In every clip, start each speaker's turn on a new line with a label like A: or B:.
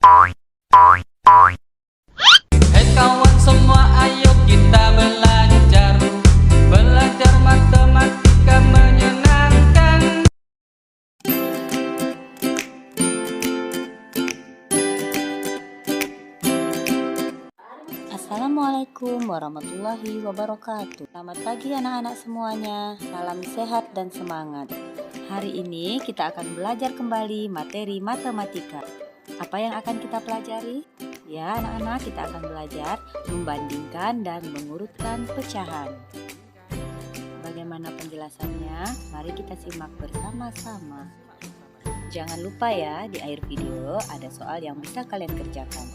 A: Hei kawan semua, ayo kita belajar matematika menyenangkan.
B: Assalamualaikum warahmatullahi wabarakatuh. Selamat pagi anak-anak semuanya. Salam sehat dan semangat. Hari ini kita akan belajar kembali materi matematika. Apa yang akan kita pelajari? Ya anak-anak, kita akan belajar membandingkan dan mengurutkan pecahan. Bagaimana penjelasannya? Mari kita simak bersama-sama. Jangan lupa ya, di akhir video ada soal yang bisa kalian kerjakan.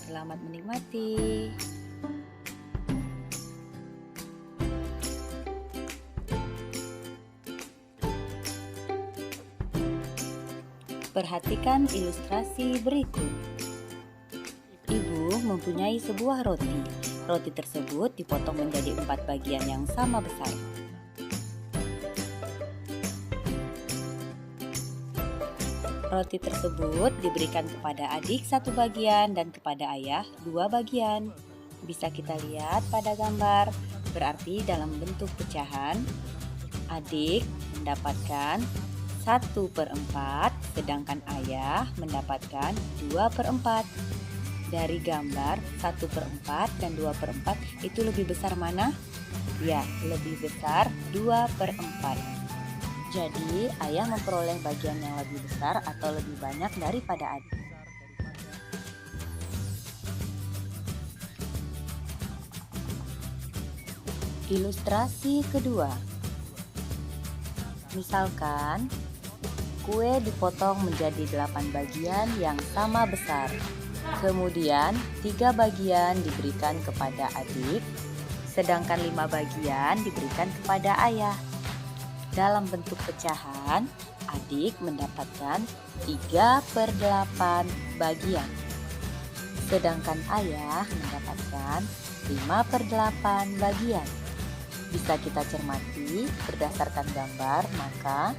B: Selamat menikmati. Perhatikan ilustrasi berikut. Ibu mempunyai sebuah roti. Roti tersebut dipotong menjadi 4 bagian yang sama besar. Roti tersebut diberikan kepada adik 1 bagian dan kepada ayah 2 bagian. Bisa kita lihat pada gambar, berarti dalam bentuk pecahan, adik mendapatkan 1/4, sedangkan ayah mendapatkan 2/4. Dari gambar 1/4 dan 2/4 itu lebih besar mana? Ya, lebih besar 2/4. Jadi, ayah memperoleh bagian yang lebih besar atau lebih banyak daripada adik. Ilustrasi kedua. Misalkan, kue dipotong menjadi 8 bagian yang sama besar. Kemudian, 3 bagian diberikan kepada adik, sedangkan 5 bagian diberikan kepada ayah. Dalam bentuk pecahan, adik mendapatkan 3/8 bagian, sedangkan ayah mendapatkan 5/8 bagian. Bisa kita cermati berdasarkan gambar, maka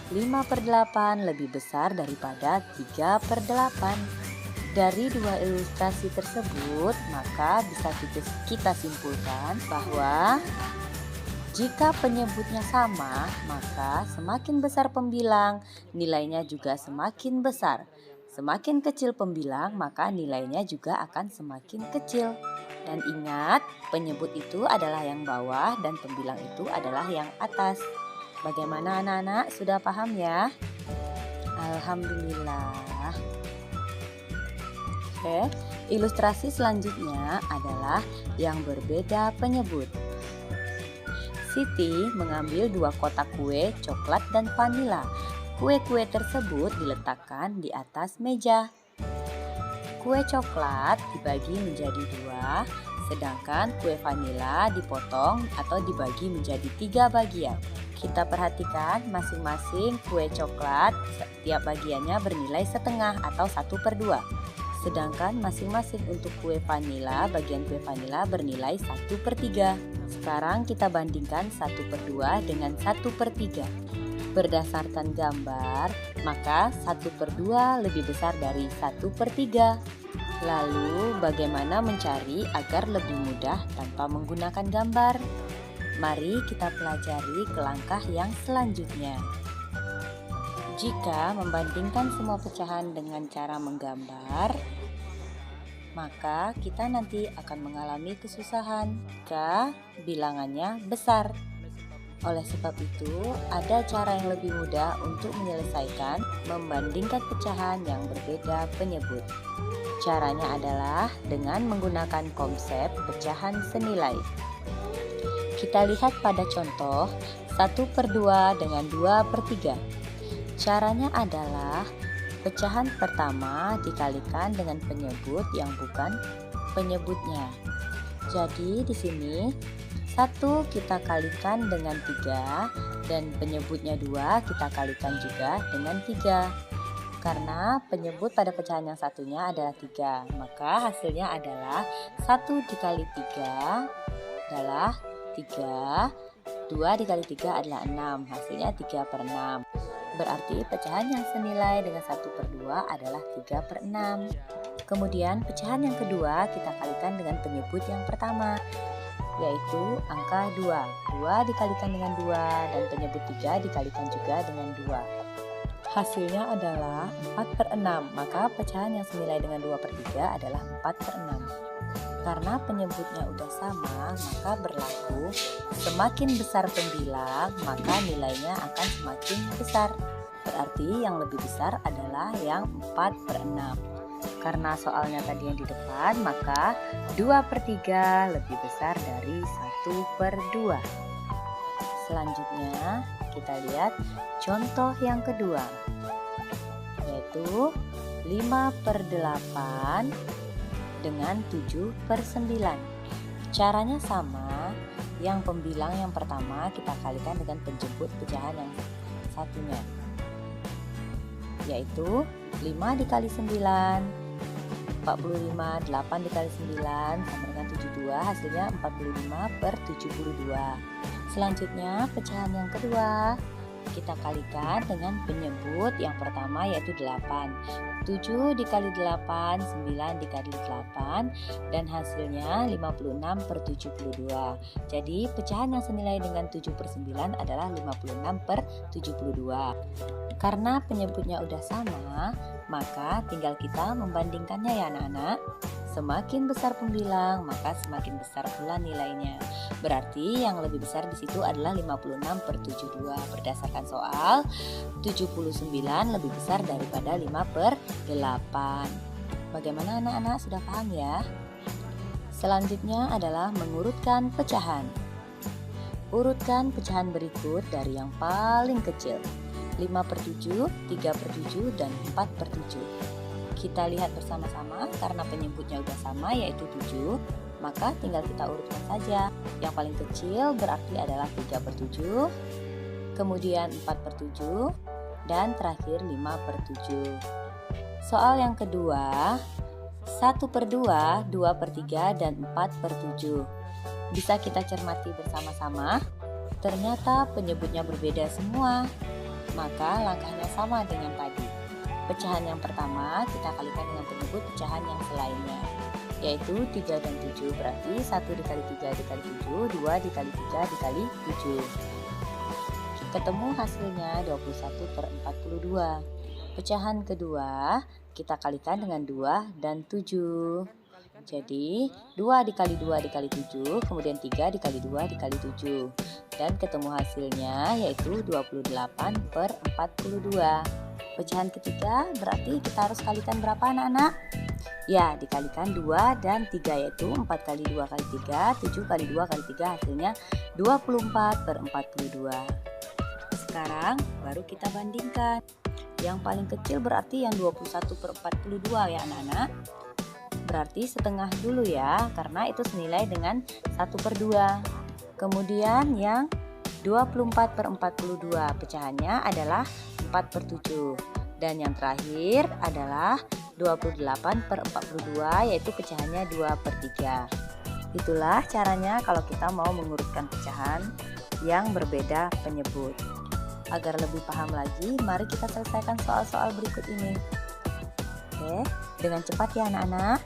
B: 5/8 lebih besar daripada 3/8. Dari dua ilustrasi tersebut, maka bisa kita simpulkan bahwa jika penyebutnya sama, maka semakin besar pembilang, nilainya juga semakin besar. Semakin kecil pembilang, maka nilainya juga akan semakin kecil. Dan ingat, penyebut itu adalah yang bawah dan pembilang itu adalah yang atas. Bagaimana anak-anak? Sudah paham ya? Alhamdulillah. Oke, ilustrasi selanjutnya adalah yang berbeda penyebut. Siti mengambil 2 kotak kue, coklat dan vanila. Kue-kue tersebut diletakkan di atas meja. Kue coklat dibagi menjadi 2, sedangkan kue vanila dipotong atau dibagi menjadi 3 bagian. Kita perhatikan masing-masing kue coklat, setiap bagiannya bernilai setengah atau 1/2. Sedangkan masing-masing untuk kue vanila, bagian kue vanila bernilai 1/3. Sekarang kita bandingkan 1/2 dengan 1/3. Berdasarkan gambar, maka 1/2 lebih besar dari 1/3. Lalu bagaimana mencari agar lebih mudah tanpa menggunakan gambar? Mari kita pelajari ke langkah yang selanjutnya. Jika membandingkan semua pecahan dengan cara menggambar, maka kita nanti akan mengalami kesusahan jika bilangannya besar. Oleh sebab itu, ada cara yang lebih mudah untuk menyelesaikan membandingkan pecahan yang berbeda penyebut. Caranya adalah dengan menggunakan konsep pecahan senilai. Kita lihat pada contoh 1/2 dengan 2/3. Caranya adalah pecahan pertama dikalikan dengan penyebut yang bukan penyebutnya. Jadi di sini 1 kita kalikan dengan 3 dan penyebutnya 2 kita kalikan juga dengan 3. Karena penyebut pada pecahan yang satunya adalah 3, maka hasilnya adalah 1 dikali 3 adalah 3, 2 dikali 3 adalah 6, hasilnya 3/6. Berarti pecahan yang senilai dengan 1/2 adalah 3/6. Kemudian pecahan yang kedua kita kalikan dengan penyebut yang pertama, yaitu angka 2. 2 dikalikan dengan 2 dan penyebut 3 dikalikan juga dengan 2. Hasilnya adalah 4/6, maka pecahan yang senilai dengan 2/3 adalah 4/6. Karena penyebutnya udah sama, maka berlaku semakin besar pembilang, maka nilainya akan semakin besar. Berarti yang lebih besar adalah yang 4/6. Karena soalnya tadi yang di depan, maka 2/3 lebih besar dari 1/2. Selanjutnya kita lihat contoh yang kedua, yaitu 5/8 dengan 7/9. Caranya sama, yang pembilang yang pertama kita kalikan dengan penjemput pecahan yang satunya, yaitu 5 dikali 9, 45, 8 dikali 9 sama dengan 72, hasilnya 45/72. Selanjutnya pecahan yang kedua kita kalikan dengan penyebut yang pertama, yaitu 8. 7 dikali 8, 9 dikali 8, dan hasilnya 56/72. Jadi pecahan yang senilai dengan 7/9 adalah 56/72. Karena penyebutnya udah sama, maka tinggal kita membandingkannya ya anak-anak. Semakin besar pembilang, maka semakin besar pula nilainya. Berarti yang lebih besar di situ adalah 56/72. Berdasarkan soal, 79 lebih besar daripada 5/8. Bagaimana anak-anak, sudah paham ya? Selanjutnya adalah mengurutkan pecahan. Urutkan pecahan berikut dari yang paling kecil, 5/7, 3/7, dan 4/7. Kita lihat bersama-sama, karena penyebutnya udah sama, yaitu 7, maka tinggal kita urutkan saja. Yang paling kecil berarti adalah 3/7, kemudian 4/7, dan terakhir 5/7. Soal yang kedua, 1/2, 2/3, dan 4/7. Bisa kita cermati bersama-sama, ternyata penyebutnya berbeda semua, maka langkahnya sama dengan tadi. Pecahan yang pertama kita kalikan dengan penyebut pecahan yang selainnya, yaitu 3 dan 7, berarti 1 dikali 3 dikali 7, 2 dikali 3 dikali 7. Ketemu hasilnya 21/42. Pecahan kedua kita kalikan dengan 2 dan 7. Jadi 2 dikali 2 dikali 7, kemudian 3 dikali 2 dikali 7. Dan ketemu hasilnya yaitu 28/42. Pecahan ketiga berarti kita harus kalikan berapa anak-anak? Ya, dikalikan 2 dan 3, yaitu 4 kali 2 kali 3, 7 kali 2 kali 3, hasilnya 24/42. Sekarang baru kita bandingkan. Yang paling kecil berarti yang 21/42 ya anak-anak. Berarti setengah dulu ya, karena itu senilai dengan 1/2. Kemudian yang 24/42 pecahannya adalah 4/7. Dan yang terakhir adalah 28/42, yaitu pecahannya 2/3. Itulah caranya kalau kita mau mengurutkan pecahan yang berbeda penyebut. Agar lebih paham lagi, mari kita selesaikan soal-soal berikut ini. Oke, dengan cepat ya anak-anak.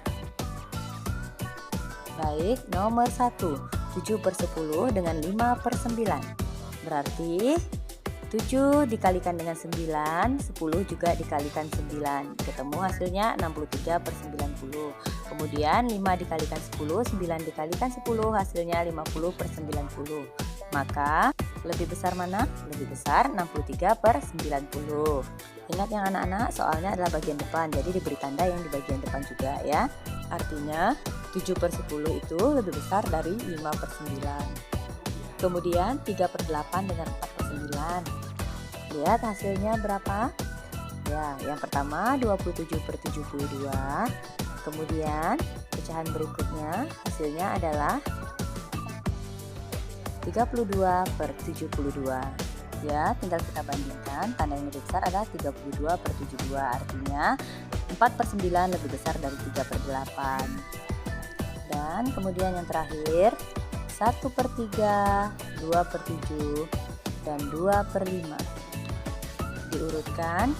B: Baik, nomor 1, 7/10 dengan 5/9. Berarti 7 dikalikan dengan 9, 10 juga dikalikan 9. Ketemu hasilnya 63/90. Kemudian 5 dikalikan 10, 9 dikalikan 10, hasilnya 50/90. Maka lebih besar mana? Lebih besar 63/90. Ingat yang anak-anak, soalnya adalah bagian depan, jadi diberi tanda yang di bagian depan juga ya. Artinya 7/10 itu lebih besar dari 5/9. Kemudian 3/8 dengan 4/9. Lihat hasilnya berapa? Ya, yang pertama 27/72. Kemudian pecahan berikutnya hasilnya adalah 32/72. Ya, tinggal kita bandingkan, tanda yang lebih besar adalah 32/72, artinya 4/9 lebih besar dari 3/8. Dan kemudian yang terakhir 1/3, 2/7, dan 2/5. diurutkan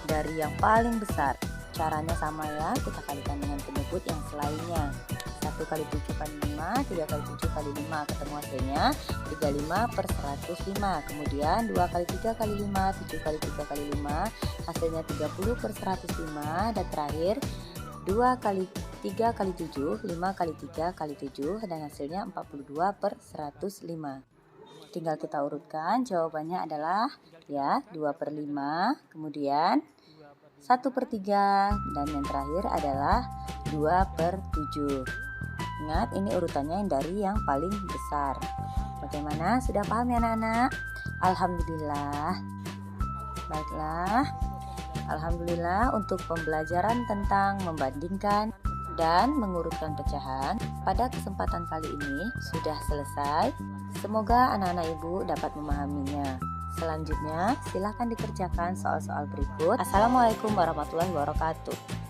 B: dari yang paling besar. Caranya sama ya, kita kalikan dengan penyebut yang selainnya. 1 kali 7 kali 5, 3 kali 7 kali 5, ketemu hasilnya 35 per 105. Kemudian 2 kali 3 kali 5, 7 kali 3 kali 5, hasilnya 30 per 105. Dan terakhir 2 kali 3 kali 7, 5 kali 3 kali 7, dan hasilnya 42 per 105. Tinggal kita urutkan, jawabannya adalah ya 2 per 5, kemudian 1 per 3, dan yang terakhir adalah 2 per 7. Ingat, ini urutannya yang dari yang paling besar. Bagaimana? Sudah paham ya anak-anak? Alhamdulillah. Baiklah. Alhamdulillah untuk pembelajaran tentang membandingkan dan mengurutkan pecahan pada kesempatan kali ini sudah selesai. Semoga anak-anak ibu dapat memahaminya. Selanjutnya, silakan dikerjakan soal-soal berikut. Assalamualaikum warahmatullahi wabarakatuh.